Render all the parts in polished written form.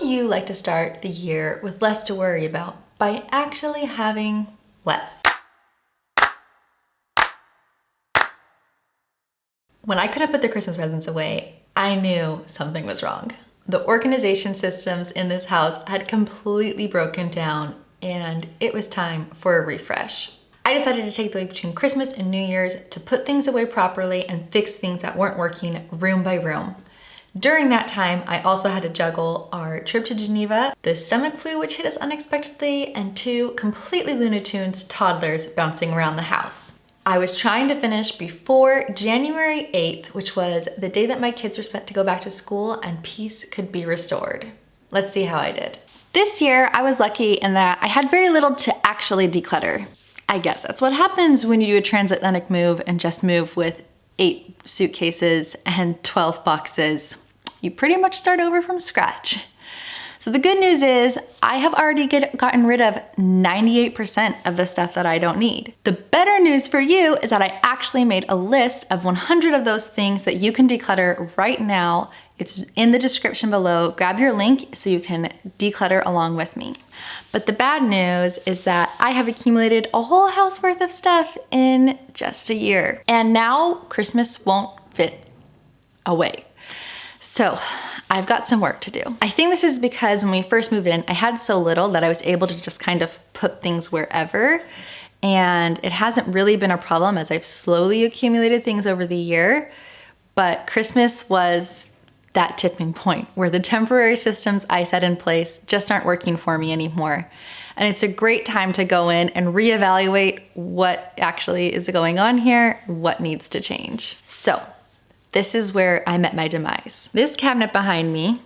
would you like to start the year with less to worry about by actually having less? When I couldn't put the Christmas presents away, I knew something was wrong. The organization systems in this house had completely broken down and it was time for a refresh. I decided to take the week between Christmas and New Year's to put things away properly and fix things that weren't working room by room. During that time, I also had to juggle our trip to Geneva, the stomach flu which hit us unexpectedly, and 2 completely Looney Tunes toddlers bouncing around the house. I was trying to finish before January 8th, which was the day that my kids were set to go back to school and peace could be restored. Let's see how I did. This year, I was lucky in that I had very little to actually declutter. I guess that's what happens when you do a transatlantic move and just move with 8 suitcases and 12 boxes. You pretty much start over from scratch. So the good news is I have already gotten rid of 98% of the stuff that I don't need. The better news for you is that I actually made a list of 100 of those things that you can declutter right now. It's in the description below. Grab your link so you can declutter along with me. But the bad news is that I have accumulated a whole house worth of stuff in just a year. And now Christmas won't fit away. So I've got some work to do. I think this is because when we first moved in, I had so little that I was able to just kind of put things wherever. And it hasn't really been a problem as I've slowly accumulated things over the year. But Christmas was that tipping point where the temporary systems I set in place just aren't working for me anymore. And it's a great time to go in and reevaluate what actually is going on here, what needs to change. So this is where I met my demise. This cabinet behind me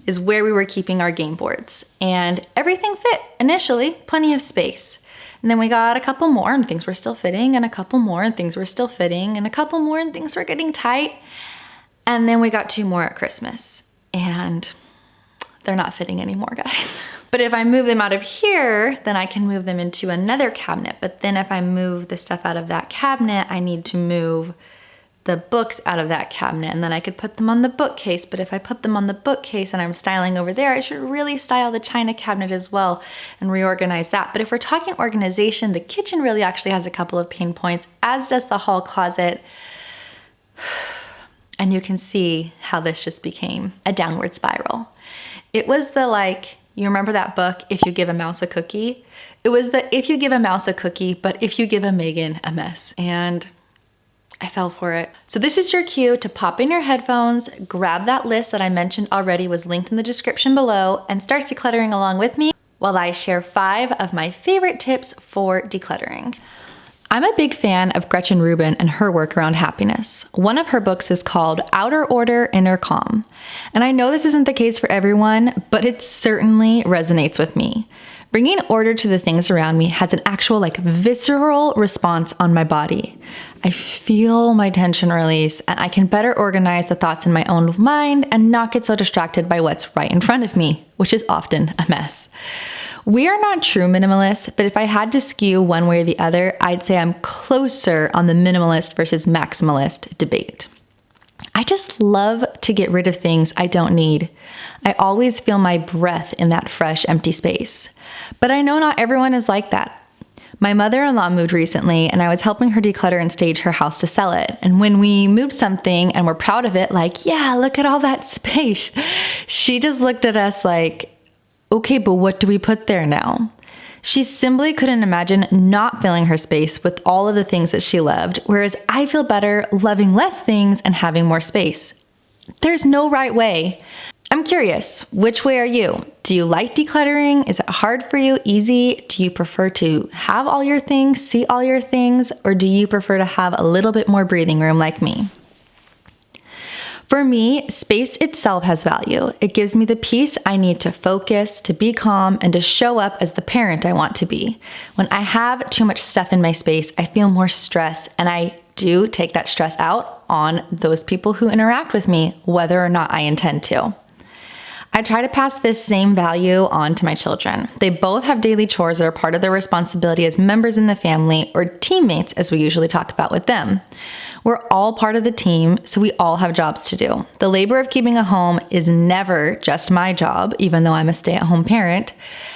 is where we were keeping our game boards, and everything fit initially, plenty of space. And then we got a couple more and things were still fitting, and a couple more and things were still fitting, and a couple more and things were getting tight. And then we got 2 more at Christmas, and they're not fitting anymore, guys. But if I move them out of here, then I can move them into another cabinet. But then if I move the stuff out of that cabinet, I need to move the books out of that cabinet, and then I could put them on the bookcase. But if I put them on the bookcase and I'm styling over there, I should really style the china cabinet as well and reorganize that. But if we're talking organization, the kitchen really actually has a couple of pain points, as does the hall closet. And you can see how this just became a downward spiral. It was the you remember that book, If You Give a Mouse a Cookie? It was the if you give a mouse a cookie, but if you give a Megan a mess. And I fell for it. So this is your cue to pop in your headphones, grab that list that I mentioned already, was linked in the description below, and start decluttering along with me while I share 5 of my favorite tips for decluttering. I'm a big fan of Gretchen Rubin and her work around happiness. One of her books is called Outer Order, Inner Calm. And I know this isn't the case for everyone, but it certainly resonates with me. Bringing order to the things around me has an actual visceral response on my body. I feel my tension release, and I can better organize the thoughts in my own mind and not get so distracted by what's right in front of me, which is often a mess. We are not true minimalists, but if I had to skew one way or the other, I'd say I'm closer on the minimalist versus maximalist debate. I just love to get rid of things I don't need. I always feel my breath in that fresh, empty space. But I know not everyone is like that. My mother-in-law moved recently, and I was helping her declutter and stage her house to sell it. And when we moved something and we're proud of it, yeah, look at all that space, she just looked at us okay, but what do we put there now? She simply couldn't imagine not filling her space with all of the things that she loved, whereas I feel better loving less things and having more space. There's no right way. I'm curious, which way are you? Do you like decluttering? Is it hard for you? Easy? Do you prefer to have all your things, see all your things, or do you prefer to have a little bit more breathing room like me? For me, space itself has value. It gives me the peace I need to focus, to be calm, and to show up as the parent I want to be. When I have too much stuff in my space, I feel more stress, and I do take that stress out on those people who interact with me, whether or not I intend to. I try to pass this same value on to my children. They both have daily chores that are part of their responsibility as members in the family, or teammates as we usually talk about with them. We're all part of the team, so we all have jobs to do. The labor of keeping a home is never just my job, even though I'm a stay-at-home parent.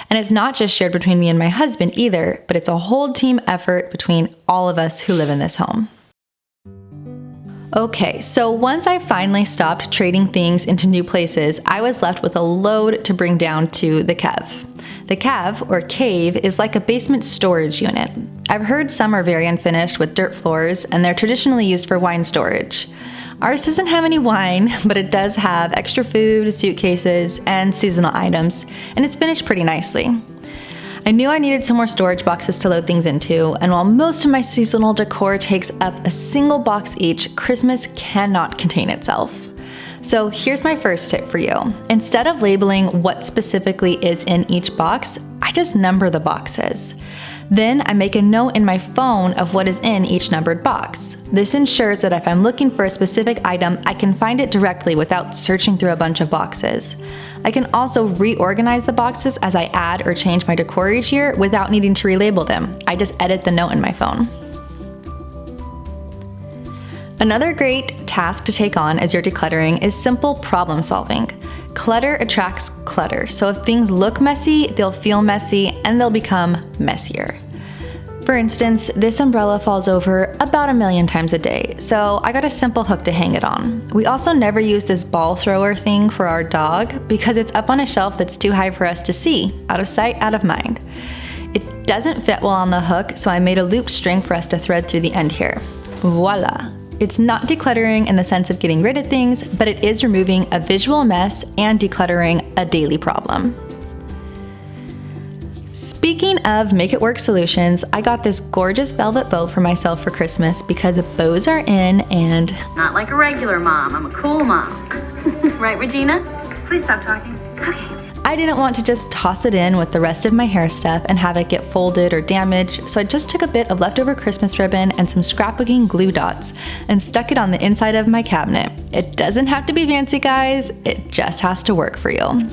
And it's not just shared between me and my husband either, but it's a whole team effort between all of us who live in this home. Okay, so once I finally stopped trading things into new places, I was left with a load to bring down to the Kev. The Cav, or cave, is like a basement storage unit. I've heard some are very unfinished with dirt floors, and they're traditionally used for wine storage. Ours doesn't have any wine, but it does have extra food, suitcases, and seasonal items, and it's finished pretty nicely. I knew I needed some more storage boxes to load things into, and while most of my seasonal decor takes up a single box each, Christmas cannot contain itself. So here's my first tip for you. Instead of labeling what specifically is in each box, I just number the boxes. Then I make a note in my phone of what is in each numbered box. This ensures that if I'm looking for a specific item, I can find it directly without searching through a bunch of boxes. I can also reorganize the boxes as I add or change my decor each year without needing to relabel them. I just edit the note in my phone. Another great task to take on as you're decluttering is simple problem solving. Clutter attracts clutter, so if things look messy, they'll feel messy and they'll become messier. For instance, this umbrella falls over about 1,000,000 times a day, so I got a simple hook to hang it on. We also never use this ball thrower thing for our dog because it's up on a shelf that's too high for us to see, out of sight, out of mind. It doesn't fit well on the hook, so I made a loop string for us to thread through the end here. Voila! It's not decluttering in the sense of getting rid of things, but it is removing a visual mess and decluttering a daily problem. Speaking of make it work solutions, I got this gorgeous velvet bow for myself for Christmas because bows are in and... Not like a regular mom, I'm a cool mom. Right, Regina? Please stop talking. Okay. I didn't want to just toss it in with the rest of my hair stuff and have it get folded or damaged, so I just took a bit of leftover Christmas ribbon and some scrapbooking glue dots and stuck it on the inside of my cabinet. It doesn't have to be fancy, guys, it just has to work for you.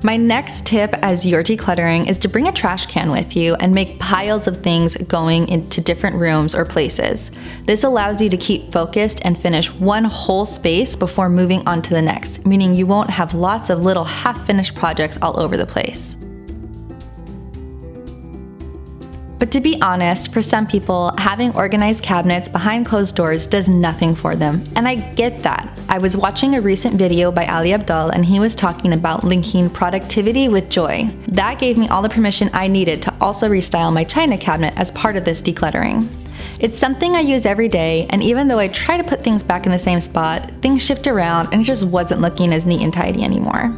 My next tip as you're decluttering is to bring a trash can with you and make piles of things going into different rooms or places. This allows you to keep focused and finish one whole space before moving on to the next, meaning you won't have lots of little half-finished projects all over the place. But to be honest, for some people, having organized cabinets behind closed doors does nothing for them, and I get that. I was watching a recent video by Ali Abdal and he was talking about linking productivity with joy. That gave me all the permission I needed to also restyle my china cabinet as part of this decluttering. It's something I use every day, and even though I try to put things back in the same spot, things shift around and it just wasn't looking as neat and tidy anymore.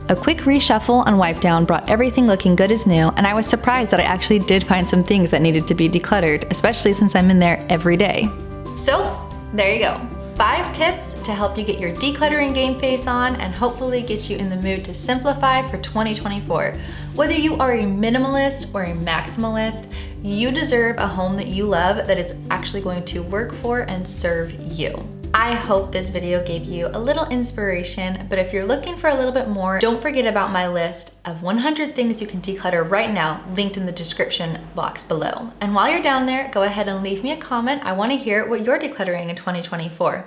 A quick reshuffle and wipe down brought everything looking good as new, and I was surprised that I actually did find some things that needed to be decluttered, especially since I'm in there every day. So, there you go. 5 tips to help you get your decluttering game face on and hopefully get you in the mood to simplify for 2024. Whether you are a minimalist or a maximalist, you deserve a home that you love that is actually going to work for and serve you. I hope this video gave you a little inspiration, but if you're looking for a little bit more, don't forget about my list of 100 things you can declutter right now, linked in the description box below. And while you're down there, go ahead and leave me a comment. I want to hear what you're decluttering in 2024.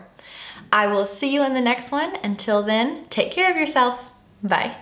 I will see you in the next one. Until then, take care of yourself. Bye.